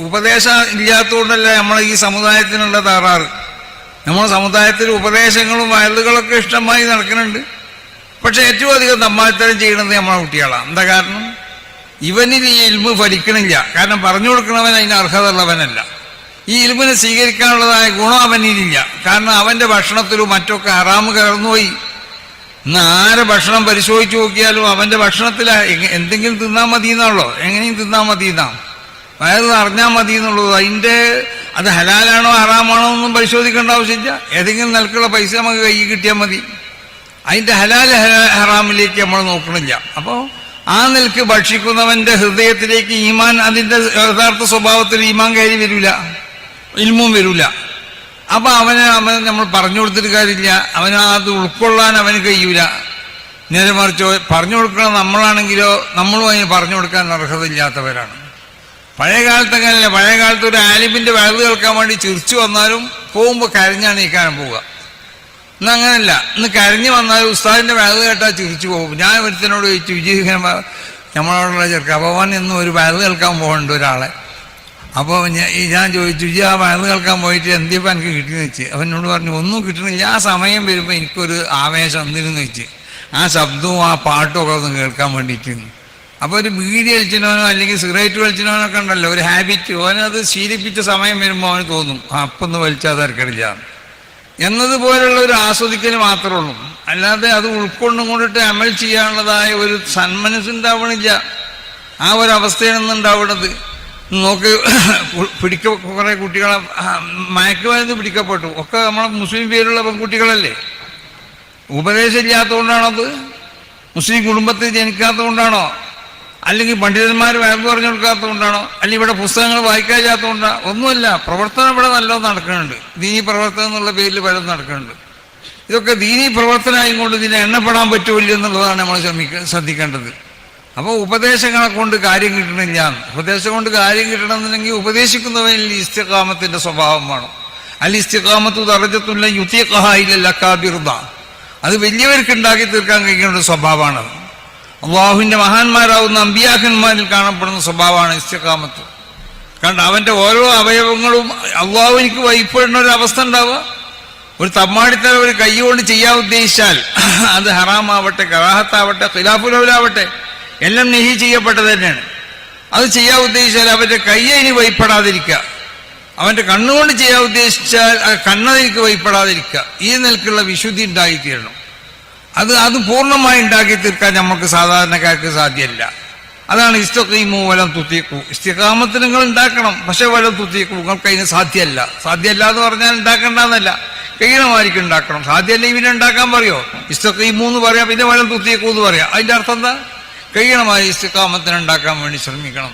ഉപദേശം ഇല്ലാത്തതുകൊണ്ടല്ല നമ്മളെ ഈ സമുദായത്തിനുള്ള തകരാറ്. നമ്മുടെ സമുദായത്തിൽ ഉപദേശങ്ങളും വയലുകളൊക്കെ ഇഷ്ടമായി നടക്കുന്നുണ്ട്. പക്ഷെ ഏറ്റവും അധികം തമ്മാത്തരം ചെയ്യണത് നമ്മളെ കുട്ടികളാണ്. എന്താ കാരണം? ഇവനിൽ ഈ ഇൽമ് ഫലിക്കണില്ല. കാരണം പറഞ്ഞു കൊടുക്കണവൻ അതിന് അർഹത ഉള്ളവനല്ല. ഈ ഇൽമിനെ സ്വീകരിക്കാനുള്ളതായ ഗുണം അവനിലില്ല. കാരണം അവന്റെ ഭക്ഷണത്തിലും മറ്റൊക്കെ ഹറാമ് കലർന്നുപോയി. ഇന്ന് ആരെ ഭക്ഷണം പരിശോധിച്ച് നോക്കിയാലും അവന്റെ ഭക്ഷണത്തിൽ എന്തെങ്കിലും തിന്നാൻ മതി എന്നാണല്ലോ. എങ്ങനെയും തിന്നാൻ മതി എന്നാണ്, വയറ് അറിഞ്ഞാൽ മതി എന്നുള്ളത്. അത് ഹലാലാണോ ഹറാമാണോ ഒന്നും പരിശോധിക്കേണ്ട ആവശ്യമില്ല. ഏതെങ്കിലും നിലക്കുള്ള പൈസ നമുക്ക് കയ്യിൽ കിട്ടിയാൽ മതി. അതിന്റെ ഹറാമിലേക്ക് നമ്മൾ നോക്കണില്ല. അപ്പോൾ ആ നിലക്ക് ഭക്ഷിക്കുന്നവന്റെ ഹൃദയത്തിലേക്ക് ഈമാൻ, അതിന്റെ യഥാർത്ഥ സ്വഭാവത്തിൽ ഈമാൻ കയറി വരില്ല, ഇൽമും വരില്ല. അപ്പൊ അവന് നമ്മൾ പറഞ്ഞു കൊടുത്തിട്ട് കാര്യമില്ല. അത് ഉൾക്കൊള്ളാൻ അവന് കഴിയൂല. നേരെ മറിച്ചോ പറഞ്ഞു കൊടുക്കണം നമ്മളാണെങ്കിലോ നമ്മളും അതിന് പറഞ്ഞു കൊടുക്കാൻ അർഹതയില്ലാത്തവരാണ്. പഴയ കാലത്ത് അങ്ങനെയല്ല. പഴയ കാലത്ത് ഒരു ആലിമിന്റെ വയറ് കേൾക്കാൻ വേണ്ടി ചിരിച്ചു വന്നാലും പോകുമ്പോൾ കരഞ്ഞാണ് നീക്കാനും പോവുക. ഇന്ന് അങ്ങനല്ല. ഇന്ന് കരഞ്ഞു വന്നാലും ഉസ്താദിന്റെ വയറ് കേട്ടാൽ ചിരിച്ചു പോകും. ഞാൻ ഒരുത്തനോട് ചോദിച്ചു, വിജയിക്കാൻ നമ്മളോടുള്ള ചെറുക്ക ഭഗവാൻ എന്നും ഒരു വയറ് കേൾക്കാൻ പോകുന്നുണ്ട് ഒരാളെ. അപ്പോൾ ഞാൻ ചോദിച്ചു, ആ വയറ് കേൾക്കാൻ പോയിട്ട് എന്തിയപ്പോൾ എനിക്ക് കിട്ടിയെന്ന് വെച്ച്. അവനോട് പറഞ്ഞു ഒന്നും കിട്ടണില്ല. ആ സമയം വരുമ്പോൾ എനിക്കൊരു ആവേശം എന്തിനെന്ന് വെച്ച് ആ ശബ്ദവും ആ പാട്ടും ഒക്കെ ഒന്ന് കേൾക്കാൻ വേണ്ടിയിട്ട്. അപ്പോൾ ഒരു ബീഡി വലിച്ചിനോനോ അല്ലെങ്കിൽ സിഗരറ്റ് വലിച്ചിനോനൊക്കെ ഉണ്ടല്ലോ ഒരു ഹാബിറ്റ്, ഓനത് ശീലിപ്പിച്ച സമയം വരുമ്പോൾ അവന് തോന്നും അപ്പം ഒന്ന് വലിച്ചാൽ തിരക്കടില്ല എന്നതുപോലുള്ള ഒരു ആസ്വദിക്കൽ മാത്രമേ ഉള്ളൂ. അല്ലാതെ അത് ഉൾക്കൊണ്ടും കൊണ്ടിട്ട് അമൽ ചെയ്യാനുള്ളതായ ഒരു സന്മനസ്സുണ്ടാവണില്ല. ആ ഒരവസ്ഥയാണ് ഉണ്ടാവുന്നത്. നോക്ക്, കുറേ കുട്ടികളെ മയക്കുമരുന്ന് പിടിക്കപ്പെട്ടു. ഒക്കെ നമ്മളെ മുസ്ലിം പേരുള്ള പെൺകുട്ടികളല്ലേ. ഉപദേശം ഇല്ലാത്തതുകൊണ്ടാണത്? മുസ്ലിം കുടുംബത്തിൽ ജനിക്കാത്തതുകൊണ്ടാണോ? അല്ലെങ്കിൽ പണ്ഡിതന്മാർ വയറ് പറഞ്ഞു കൊടുക്കാത്തതുകൊണ്ടാണോ? അല്ലെങ്കിൽ ഇവിടെ പുസ്തകങ്ങൾ വായിക്കാതില്ലാത്തതുകൊണ്ടാണോ? ഒന്നുമല്ല. പ്രവർത്തനം ഇവിടെ നല്ലോണം നടക്കുന്നുണ്ട്. ദീനീ പ്രവർത്തനം എന്നുള്ള പേരിൽ പലതും നടക്കുന്നുണ്ട്. ഇതൊക്കെ ദീനീ പ്രവർത്തനമായും കൊണ്ട് ഇതിനെ എണ്ണപ്പെടാൻ പറ്റുമല്ലോ എന്നുള്ളതാണ് നമ്മൾ ശ്രദ്ധിക്കേണ്ടത്. അപ്പോൾ ഉപദേശങ്ങളെ കൊണ്ട് കാര്യം കിട്ടണില്ല. ഉപദേശം കൊണ്ട് കാര്യം കിട്ടണമെന്നുണ്ടെങ്കിൽ ഉപദേശിക്കുന്നവനിൽ ഇസ്തിഖാമത്തിന്റെ സ്വഭാവം വേണം. അൽ ഇസ്തിഖാമത്തു ദറജത്തുല്ല യുതീഖഹാ ഇലൽ അകാബിർദ. അത് വലിയവർക്ക് ഉണ്ടാക്കി തീർക്കാൻ കഴിയുന്ന ഒരു സ്വഭാവമാണ്. അള്ളാഹുവിന്റെ മഹാന്മാരാവുന്ന അമ്പിയാക്കന്മാരിൽ കാണപ്പെടുന്ന സ്വഭാവമാണ് ഇസ്തിഖാമത്ത്. കാരണം അവന്റെ ഓരോ അവയവങ്ങളും അള്ളാഹുവിനിക്ക് വൈപ്പെടുന്ന ഒരു അവസ്ഥ ഉണ്ടാവുക. ഒരു തമ്മാടിത്തരം ഒരു കൈ കൊണ്ട് ചെയ്യാൻ ഉദ്ദേശിച്ചാൽ അത് ഹറാമാവട്ടെ, കറാഹത്താവട്ടെ, ഖിലാഫുൽ ഔലാവട്ടെ, എല്ലാം നെഹി ചെയ്യപ്പെട്ടത് തന്നെയാണ്. അത് ചെയ്യാൻ ഉദ്ദേശിച്ചാൽ അവന്റെ കൈ അതിന് വൈപ്പെടാതിരിക്കുക. അവന്റെ കണ്ണുകൊണ്ട് ചെയ്യാൻ ഉദ്ദേശിച്ചാൽ ആ കണ്ണതിക്ക് വൈപ്പെടാതിരിക്കുക. ഈ നിലക്കുള്ള വിശുദ്ധി ഉണ്ടായിത്തീരണം. അത് പൂർണ്ണമായി ഉണ്ടാക്കി തീർക്കാൻ നമുക്ക് സാധാരണക്കാർക്ക് സാധ്യമല്ല. അതാണ് ഇസ്തഖീമു വലം തുതീഖു. ഇസ്തിഖാമത്ത് നിങ്ങൾ ഉണ്ടാക്കണം, പക്ഷെ വലം തുതീഖു നിങ്ങൾക്ക് അതിന് സാധ്യമല്ല. സാധ്യമല്ല എന്ന് പറഞ്ഞാൽ ഉണ്ടാക്കണ്ടെന്നല്ല, കഴിയണമായിരിക്കും ഉണ്ടാക്കണം. സാധ്യമല്ല ഇവനെ ഉണ്ടാക്കാൻ പറയോ? ഇസ്തഖീമു എന്ന് പറയാം, പിന്നെ വലം തുതീഖു എന്ന് പറയാം. അതിന്റെ അർത്ഥം എന്താ? കഴിയണമായി ഇസ്തിഖാമത്തിന് ഉണ്ടാക്കാൻ വേണ്ടി ശ്രമിക്കണം.